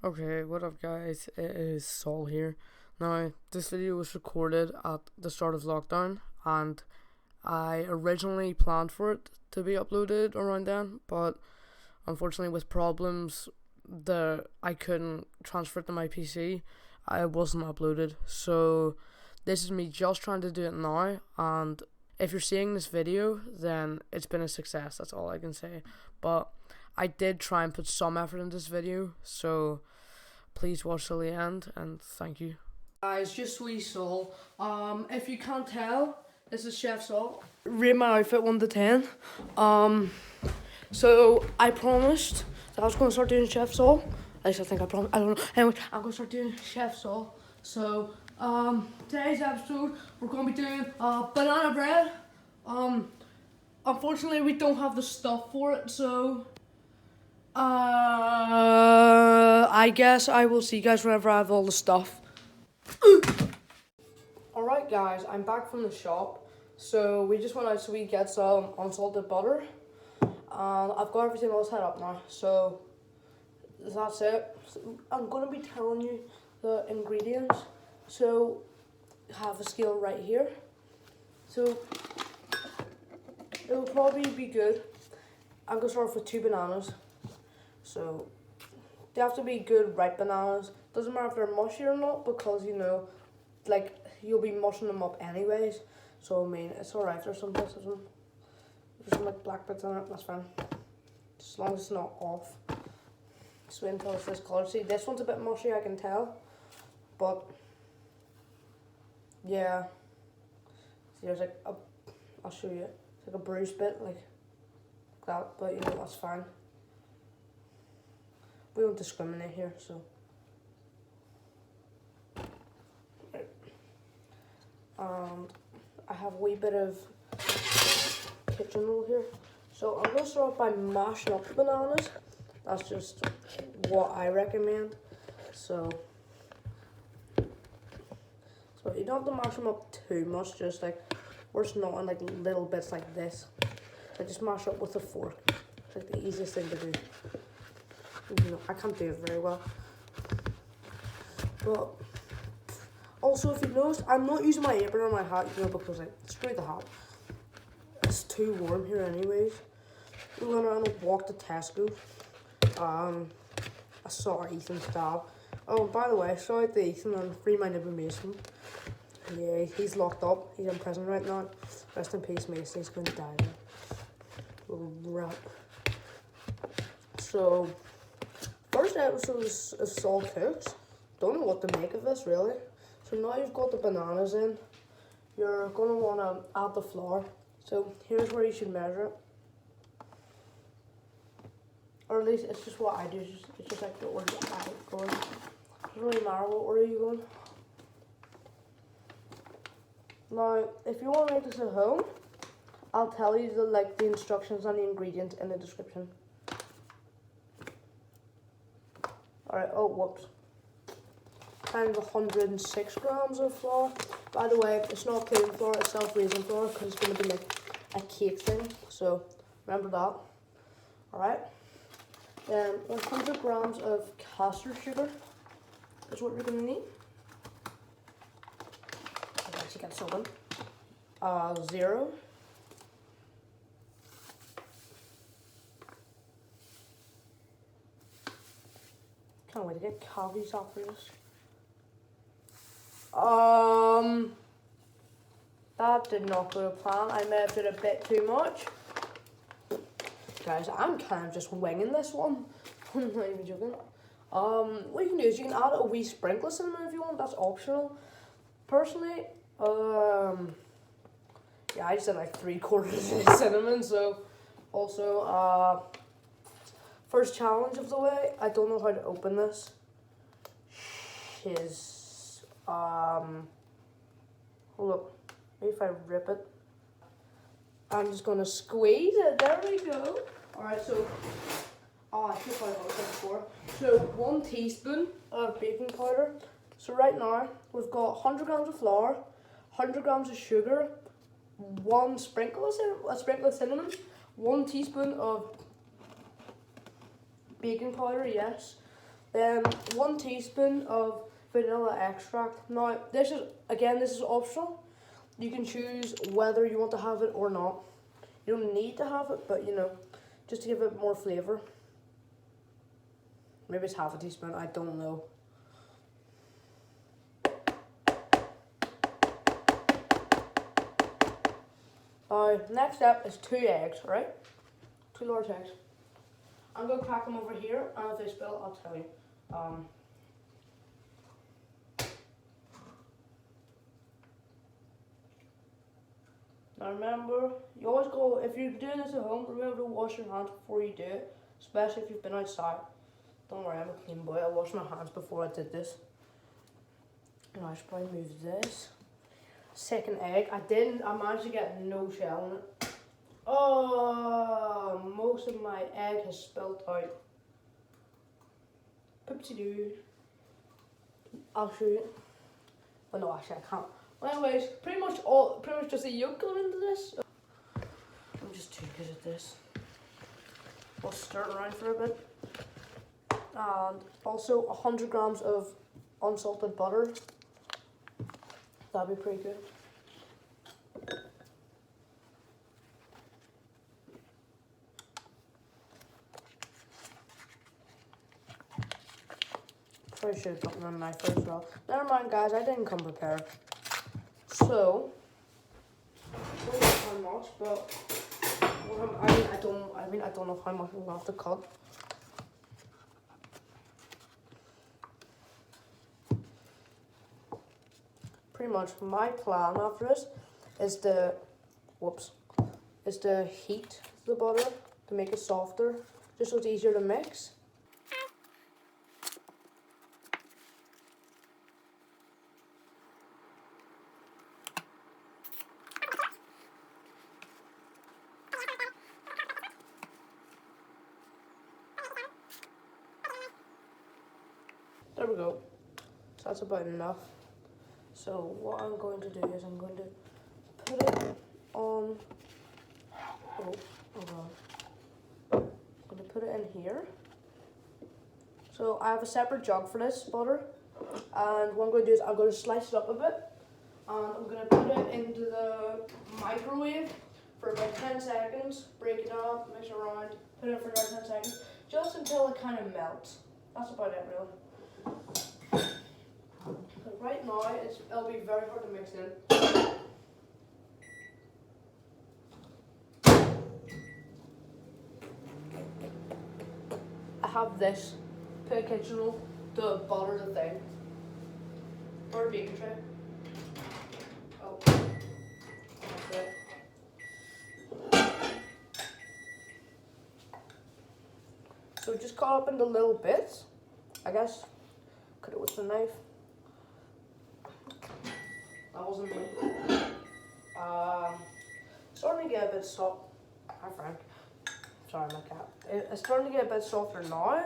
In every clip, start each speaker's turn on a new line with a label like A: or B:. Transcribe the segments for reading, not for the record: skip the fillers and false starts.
A: Okay, what up guys? It is Saul here. Now, this video was recorded at the start of lockdown and I originally planned for it to be uploaded around then, but unfortunately with problems that I couldn't transfer it to my PC, I wasn't uploaded. So this is me just trying to do it now, and if you're seeing this video, then it's been a success, that's all I can say. But I did try and put some effort into this video, so please watch till the end, and thank you. Guys, just wee Saul. If you can't tell, this is Chef Saul. Rate my outfit 1 to 10. So I promised that I was gonna start doing Chef Saul. At least I think I promised. I don't know. Anyway, I'm gonna start doing Chef Saul. So today's episode we're gonna be doing banana bread. Unfortunately we don't have the stuff for it, so I guess I will see you guys whenever I have all the stuff. Alright guys, I'm back from the shop. So we just went out so we get some unsalted butter. And I've got everything all set up now. So that's it. I'm going to be telling you the ingredients. So I have a scale right here. So it will probably be good. I'm going to start off with 2 bananas. So they have to be good ripe bananas. Doesn't matter if they're mushy or not, because you know, like you'll be mushing them up anyways. So I mean, it's alright if there's some bits of them. There's some like black bits on it, that's fine. As long as it's not off. Just wait until it's this colour. See, this one's a bit mushy, I can tell. But yeah. See, there's like a, I'll show you. It's like a bruised bit, like that. But you know, that's fine. We don't discriminate here, so. Right. I have a wee bit of kitchen roll here. So I'm going to start off by mashing up the bananas. That's just what I recommend. So you don't have to mash them up too much, just like, worse not in like little bits like this. I just mash up with a fork. It's like the easiest thing to do. You know, I can't do it very well. But also, if you noticed, I'm not using my apron or my hat, you know, because like, screw the hat. It's too warm here anyways. We went around and walked to Tesco. I saw Ethan's dad. Oh, by the way, shout out to Ethan and free my neighbour Mason. Yeah, he's locked up. He's in prison right now. Rest in peace, Mason. He's going to die now. Little rat. So, first episode of Saul Cooks. Don't know what to make of this, really. So now you've got the bananas in. You're going to want to add the flour. So here's where you should measure it. Or at least it's just what I do. It's just like the order I go in. It doesn't really matter what order you go in. Now, if you want to make this at home, I'll tell you the instructions and the ingredients in the description. Alright, oh whoops. Kind of 106 grams of flour. By the way, it's not plain flour, it's self-raising flour, because it's going to be like a cake thing. So remember that. Alright. Then 100 grams of caster sugar is what you're going to need. I've actually got something. 0. Can't wait to get calories after this. That did not go to plan. I may have did a bit too much. Guys, I'm kind of just winging this one. I'm not even joking. What you can do is you can add a wee sprinkle of cinnamon if you want. That's optional. Personally, yeah, I just did like 3/4 of cinnamon. So, also, first challenge of the way. I don't know how to open this. Hold up. Maybe if I rip it. I'm just gonna squeeze it. There we go. Alright, so I should probably have done before. So 1 teaspoon of baking powder. So right now we've got 100 grams of flour, 100 grams of sugar, a sprinkle of cinnamon, 1 teaspoon of baking powder, yes. Then 1 teaspoon of vanilla extract. Now this is optional. You can choose whether you want to have it or not. You don't need to have it, but you know, just to give it more flavour. Maybe it's half a teaspoon, I don't know. Next step is 2 eggs, right? 2 large eggs. I'm going to crack them over here, and if they spill, I'll tell you. Now remember, you always go, if you're doing this at home, remember to wash your hands before you do it, especially if you've been outside. Don't worry, I'm a clean boy, I washed my hands before I did this. Now I should probably move this. Second egg, I managed to get no shell in it. Oh, most of my egg has spilled out. Poopsie doo. I'll show you. Well, no, actually I can't. Well, anyways, pretty much just the yolk going into this. I'm just too good at this. We'll stir it around for a bit. And also 100 grams of unsalted butter. That'd be pretty good. Probably should have put my knife as well. Never mind, guys, I didn't come prepared. So, I don't know how much, but I don't know how much I'm gonna have to cut. Pretty much my plan after this is to heat the butter to make it softer, just so it's easier to mix. There we go. So that's about enough. So what I'm going to do is I'm going to put it on. Oh god. I'm going to put it in here. So I have a separate jug for this butter, and what I'm going to do is I'm going to slice it up a bit, and I'm going to put it into the microwave for about 10 seconds. Break it up, mix it around, put it in for about 10 seconds, just until it kind of melts. That's about it, really. But right now, it'll be very hard to mix in. I have this pit kitchen roll to butter the thing. Or a baking tray. Oh, that's it. So just cut up into little bits. I guess cut it with the knife. That wasn't me. Starting to get a bit soft. Hi Frank. Sorry, my cat. It's starting to get a bit softer now,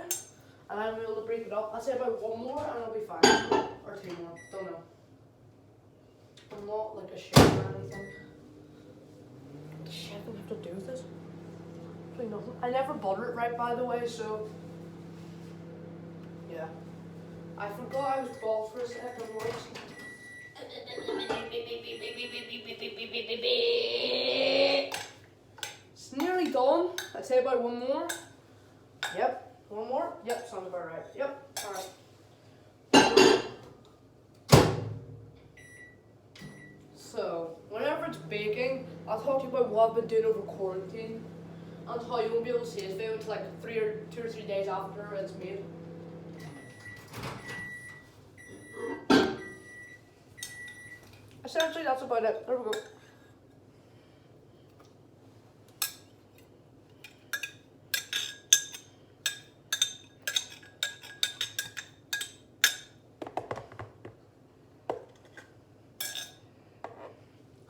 A: and I'm able to break it up. I'll say about 1 more and it'll be fine. Or 2 more, don't know. I'm not like a chef or anything. What does chefing have to do with this? Really nothing. I never butter it right, by the way, so yeah. I forgot I was bald for a second once. It's nearly done. I'd say about 1 more. Yep. 1 more? Yep, sounds about right. Yep, alright. So, whenever it's baking, I'll talk to you about what I've been doing over quarantine and how you won't be able to see this video until like 2 or 3 days after it's made. Essentially, that's about it. There we go.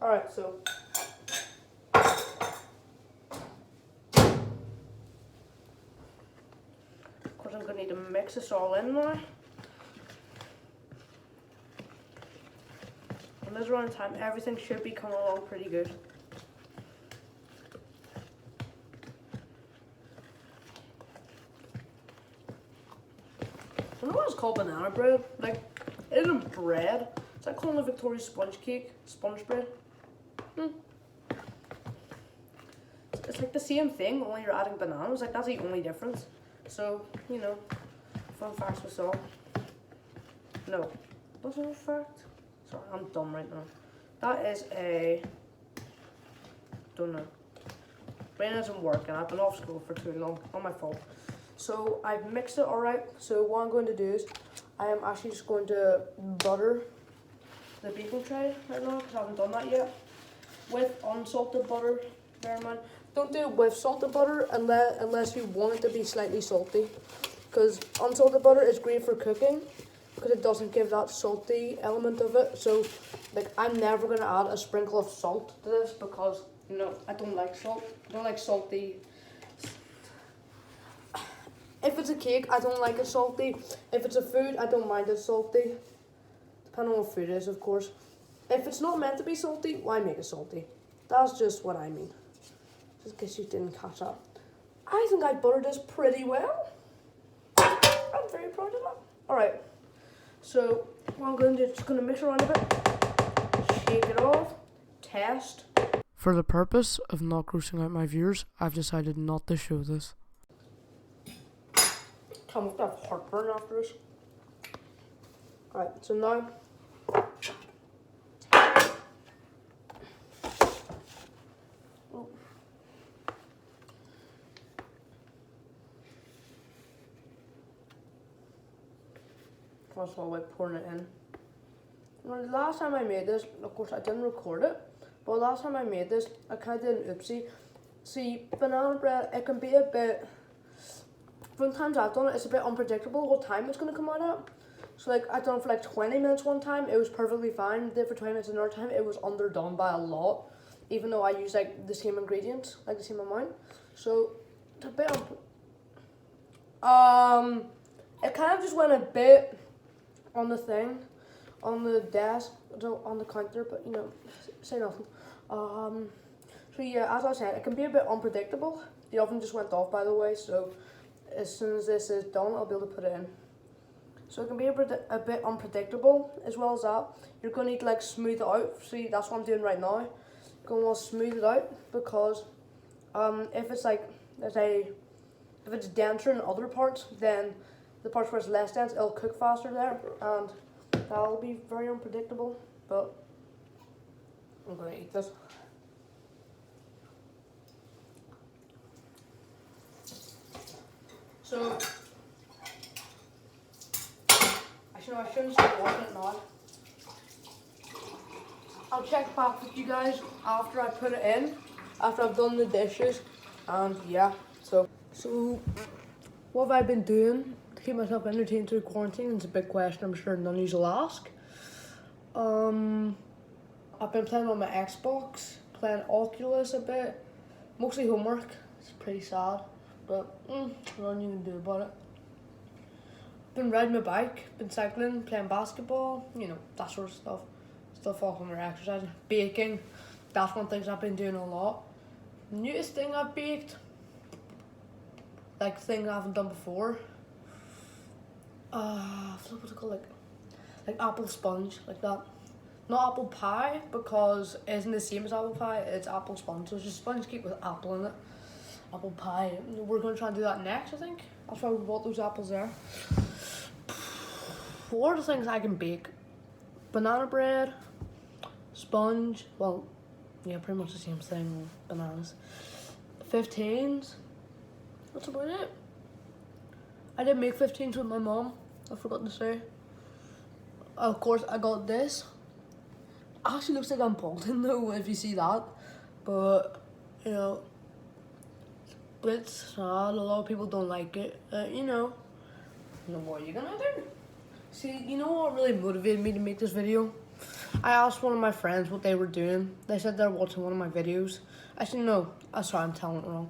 A: Alright, so of course I'm going to need to mix this all in now. And this around time, everything should be coming along pretty good. I know why it's called banana bread. Like, it isn't bread. It's like calling a Victoria sponge cake, sponge bread. It's like the same thing, only you're adding bananas. Like, that's the only difference. So, you know, fun facts with salt. No, that's not a fact. Sorry, I'm dumb right now. That is a, don't know. Brain isn't working. I've been off school for too long. Not my fault. So I've mixed it alright. So what I'm going to do is I am actually just going to butter the baking tray right now because I haven't done that yet. With unsalted butter, bear in mind. Don't do it with salted butter unless you want it to be slightly salty. Because unsalted butter is great for cooking because it doesn't give that salty element of it. So like I'm never going to add a sprinkle of salt to this because, you know, I don't like salt. I don't like salty. If it's a cake, I don't like it salty. If it's a food, I don't mind it salty. Depending on what food it is, of course. If it's not meant to be salty, why make it salty? That's just what I mean. Just in case you didn't catch that. I think I buttered this pretty well. I'm very proud of that. Alright. So, what I'm going to do is just going to mix around a bit. Shake it off. Test. For the purpose of not grossing out my viewers, I've decided not to show this. I'm going to have heartburn after this. Alright, so now first of all, by pouring it in. Now, the last time I made this, of course I didn't record it, but last time I made this, I kind of did an oopsie. See, banana bread, it can be a bit, from the times I've done it, it's a bit unpredictable what time it's going to come out at. So like, I've done it for like 20 minutes one time, it was perfectly fine. Did it for 20 minutes another time, it was underdone by a lot. Even though I used like the same ingredients, like the same amount. So, it's a bit it kind of just went a bit on the thing, on the desk, on the counter, but you know, say nothing. So yeah, as I said, it can be a bit unpredictable. The oven just went off, by the way, so as soon as this is done, I'll be able to put it in. So it can be a bit unpredictable, as well as that. You're going to need to like smooth it out. See, that's what I'm doing right now. You're going to want to smooth it out because if it's like, let's say, if it's denser in other parts, then the parts where it's less dense, it'll cook faster there, and that'll be very unpredictable. But I'm going to eat this. So, actually, no, I shouldn't start watching it now. I'll check back with you guys after I put it in, after I've done the dishes, and yeah. So what have I been doing to keep myself entertained through quarantine? It's a big question. I'm sure none of you will ask. I've been playing on my Xbox, playing Oculus a bit, mostly homework. It's pretty sad. But nothing you can do about it. Been riding my bike, been cycling, playing basketball, you know, that sort of stuff. Still falls under exercising. Baking, that's one of the things I've been doing a lot. Newest thing I've baked, like things I haven't done before. What's it called? Like apple sponge, like that. Not apple pie, because it isn't the same as apple pie, it's apple sponge. So it's just sponge cake with apple in it. Apple pie. We're going to try and do that next, I think. That's why we bought those apples there. What are the things I can bake? Banana bread, sponge, well, yeah, pretty much the same thing, bananas. 15s, that's about it. I did make 15s with my mom, I forgot to say. Of course, I got this. Actually looks like I'm balding though, if you see that. But, you know, it's sad, a lot of people don't like it. You know what are you gonna do? See, you know what really motivated me to make this video? I asked one of my friends what they were doing. They said they were watching one of my videos. Actually, no, sorry, I'm telling it wrong.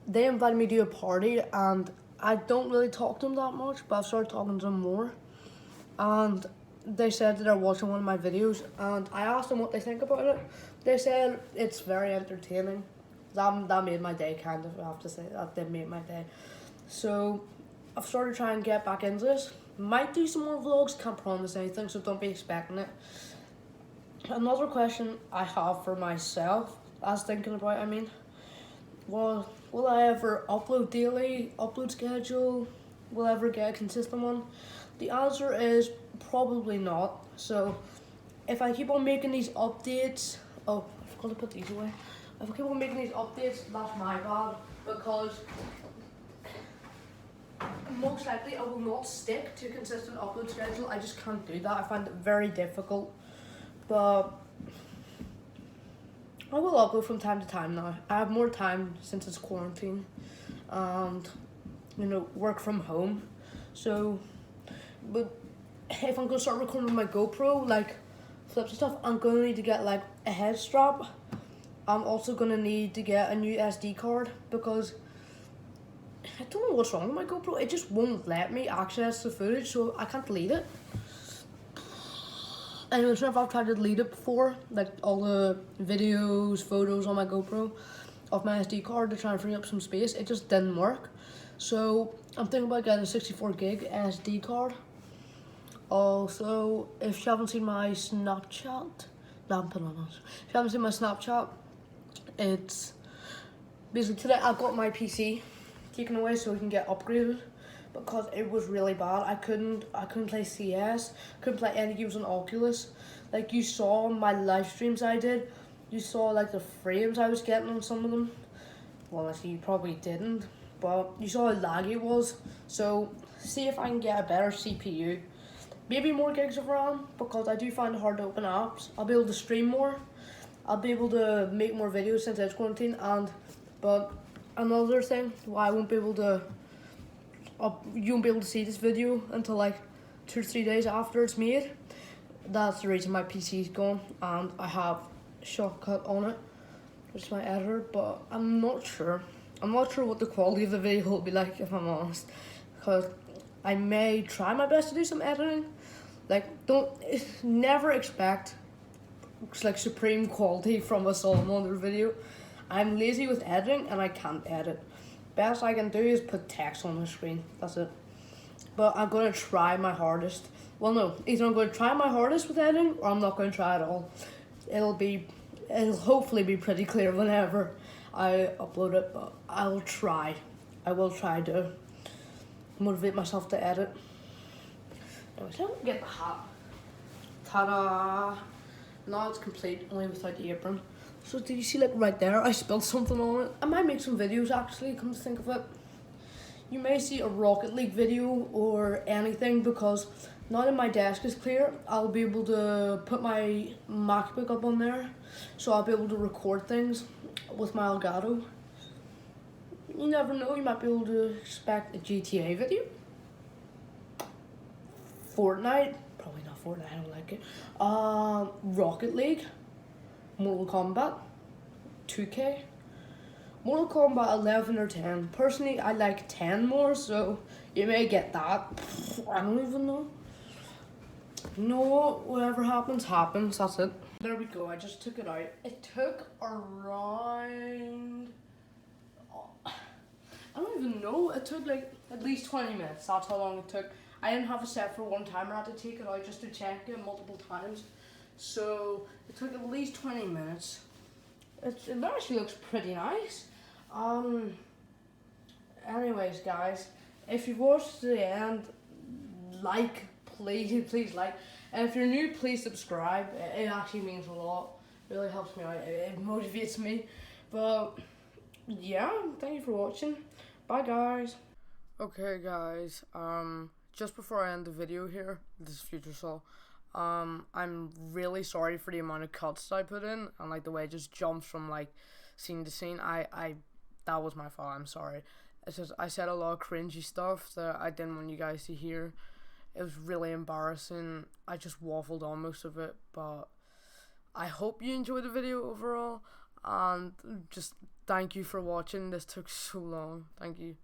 A: They invited me to a party, and I don't really talk to them that much, but I've started talking to them more. And they said that they're watching one of my videos, and I asked them what they think about it. They said it's very entertaining. That made my day, kind of, I have to say. That did make my day. So I've started trying to get back into this. Might do some more vlogs, can't promise anything, so don't be expecting it. Another question I have for myself, I was thinking about, will I ever upload daily, upload schedule, will I ever get a consistent one? The answer is probably not. So if I keep on making these updates, oh, I forgot to put these away. If I keep on making these updates, that's my bad, because most likely I will not stick to a consistent upload schedule. I just can't do that. I find it very difficult. But I will upload from time to time now. I have more time since it's quarantine and, work from home. So, but if I'm going to start recording with my GoPro, like flips and stuff, I'm going to need to get like a head strap. I'm also going to need to get a new SD card because I don't know what's wrong with my GoPro. It just won't let me access the footage, so I can't delete it. Anyways, whenever I've tried to delete it before, like all the videos, photos on my GoPro off my SD card to try and free up some space, it just didn't work. So I'm thinking about getting a 64 gig SD card. Also, if you haven't seen my Snapchat, no, I'm putting on it. If you haven't seen my Snapchat, it's basically today I got my PC taken away so we can get upgraded because it was really bad. I couldn't play CS, couldn't play any games on Oculus. Like you saw my live streams I did, you saw like the frames I was getting on some of them. Well, actually you probably didn't, but you saw how laggy it was. So see if I can get a better CPU. Maybe more gigs of RAM because I do find it hard to open apps. I'll be able to stream more. I'll be able to make more videos since it's quarantine, but another thing why I won't be able to, you won't be able to see this video until like 2 or 3 days after it's made. That's the reason my PC's gone, and I have Shortcut on it, which is my editor, but I'm not sure. I'm not sure what the quality of the video will be like, if I'm honest, because I may try my best to do some editing. Like, never expect like supreme quality from a Solomon video. I'm lazy with editing and I can't edit. Best I can do is put text on the screen. That's it. But I'm gonna try my hardest. Well, no, either I'm gonna try my hardest with editing or I'm not gonna try at all. It'll hopefully be pretty clear whenever I upload it, but I will try to motivate myself to edit. Anyways, let me get the hat. Ta-da! Now it's complete, only without the apron. So did you see like right there, I spilled something on it. I might make some videos actually, come to think of it. You may see a Rocket League video or anything because now that my desk is clear, I'll be able to put my MacBook up on there. So I'll be able to record things with my Elgato. You never know, you might be able to expect a GTA video. Fortnite, probably not Fortnite, I don't like it. Rocket League, Mortal Kombat, 2K, Mortal Kombat 11 or 10. Personally, I like 10 more, so you may get that. I don't even know. You know what? Whatever happens, happens. That's it. There we go. I just took it out. It took around, I don't even know. It took like at least 20 minutes. That's how long it took. I didn't have a set for one timer. I had to take it out just to check it multiple times. So it took at least 20 minutes. It actually looks pretty nice. Anyways, guys, if you've watched to the end, please like. And if you're new, please subscribe. It actually means a lot. It really helps me out. It motivates me. But yeah, thank you for watching. Bye, guys. Okay, guys. Just before I end the video here, this is Future Soul. I'm really sorry for the amount of cuts I put in and like the way it just jumps from like scene to scene. That was my fault. I'm sorry. It's just I said a lot of cringy stuff that I didn't want you guys to hear. It was really embarrassing. I just waffled on most of it, but I hope you enjoyed the video overall. And just thank you for watching. This took so long. Thank you.